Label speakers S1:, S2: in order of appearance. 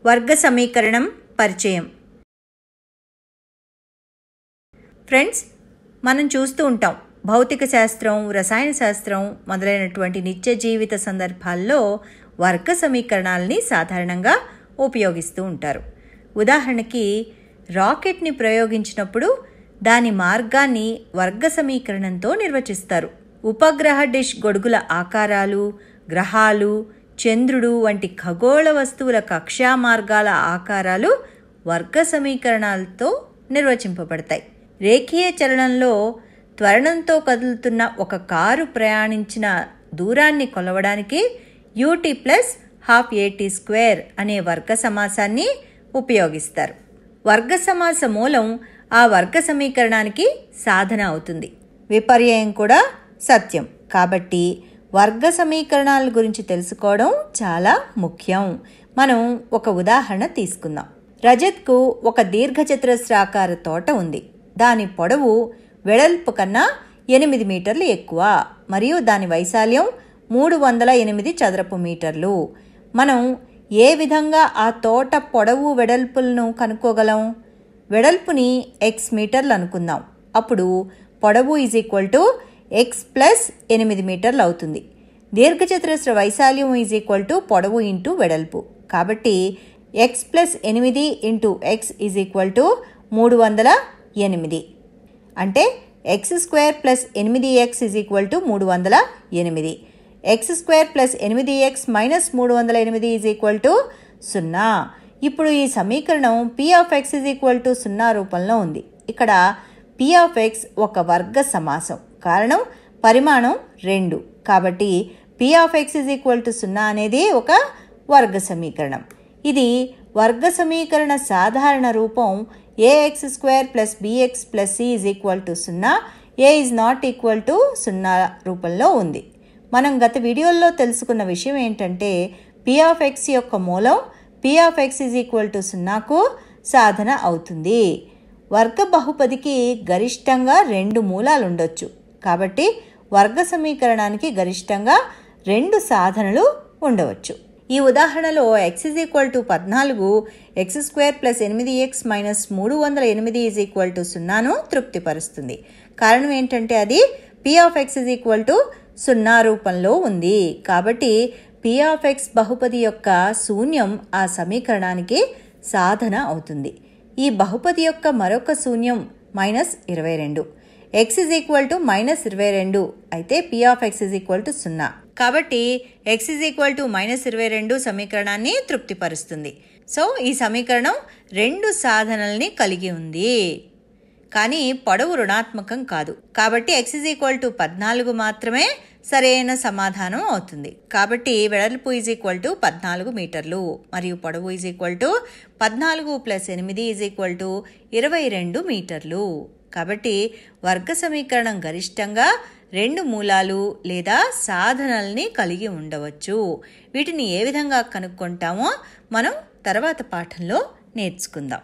S1: వర్గ సమీకరణం పరిచయం. ఫ్రెండ్స్, మనం చూస్తూ ఉంటాం భౌతిక శాస్త్రం, రసాయన శాస్త్రం మొదలైనటువంటి నిత్య జీవిత సందర్భాల్లో వర్గ సమీకరణాలని సాధారణంగా ఉపయోగిస్తూ ఉంటారు. ఉదాహరణకి రాకెట్ని ప్రయోగించినప్పుడు దాని మార్గాన్ని వర్గ సమీకరణంతో నిర్వచిస్తారు. ఉపగ్రహ డిష్ గొడుగుల ఆకారాలు, గ్రహాలు, చంద్రుడు వంటి ఖగోళ వస్తువుల కక్షా మార్గాల ఆకారాలు వర్గ సమీకరణాలతో నిర్వచింపబడతాయి. రేఖీయ చలనంలో త్వరణంతో కదులుతున్న ఒక కారు ప్రయాణించిన దూరాన్ని కొలవడానికి ut + ½ అనే వర్గ సమాసాన్ని ఉపయోగిస్తారు. వర్గ సమాస మూలం ఆ వర్గ సమీకరణానికి సాధన అవుతుంది. విపర్యయం కూడా సత్యం. కాబట్టి వర్గ సమీకరణాల గురించి తెలుసుకోవడం చాలా ముఖ్యం. మనం ఒక ఉదాహరణ తీసుకుందాం. రజత్కు ఒక దీర్ఘచతురస్రాకార తోట ఉంది. దాని పొడవు వెడల్పు కన్నా 8 మీటర్లు ఎక్కువ మరియు దాని వైశాల్యం 308 చదరపు మీటర్లు. మనం ఏ విధంగా ఆ తోట పొడవు వెడల్పులను కనుక్కోగలం? వెడల్పుని x మీటర్లు అనుకుందాం. అప్పుడు పొడవు x + 8 మీటర్లు అవుతుంది. దీర్ఘచతురస్ర వైశాల్యం పొడవు ఇంటూ వెడల్పు. కాబట్టి x + 8 × x = 308. అంటే x² + 8x 308. x² + 8x - 308 0. ఇప్పుడు ఈ సమీకరణం p(x) 0 రూపంలో ఉంది. ఇక్కడ p(x) ఒక వర్గ సమాసం. కారణం పరిమాణం 2. కాబట్టి p(x) 0 అనేది ఒక వర్గ సమీకరణం. ఇది వర్గ సమీకరణ సాధారణ రూపం ax² + bx + c 0, a ≠ 0 రూపంలో ఉంది. మనం గత వీడియోల్లో తెలుసుకున్న విషయం ఏంటంటే p(x) యొక్క మూలం p(x) 0కు సాధన అవుతుంది. వర్గ బహుపదికి గరిష్టంగా 2 మూలాలు ఉండొచ్చు. కాబట్టి వర్గ సమీకరణానికి గరిష్టంగా 2 సాధనలు ఉండవచ్చు. ఈ ఉదాహరణలో x 14, x² + 8x - 308 0ను తృప్తిపరుస్తుంది. కారణం ఏంటంటే అది p(x) 0 రూపంలో ఉంది. కాబట్టి p(x) బహుపది యొక్క శూన్యం ఆ సమీకరణానికి సాధన అవుతుంది. ఈ బహుపది యొక్క మరొక శూన్యం -22. x -22 అయితే p(x) 0. కాబట్టి x -22 సమీకరణాన్ని తృప్తిపరుస్తుంది. సో ఈ సమీకరణం 2 సాధనల్ని కలిగి ఉంది. కానీ పొడవు ఋణాత్మకం కాదు. కాబట్టి x 14 మాత్రమే సరైన సమాధానం అవుతుంది. కాబట్టి వెడల్పు 14 మీటర్లు మరియు పొడవు 14 + 8 22 మీటర్లు. కాబట్టి వర్గ సమీకరణం గరిష్టంగా 2 మూలాలు లేదా సాధనల్ని కలిగి ఉండవచ్చు. వీటిని ఏ విధంగా కనుక్కుంటామో మనం తర్వాత పాఠంలో నేర్చుకుందాం.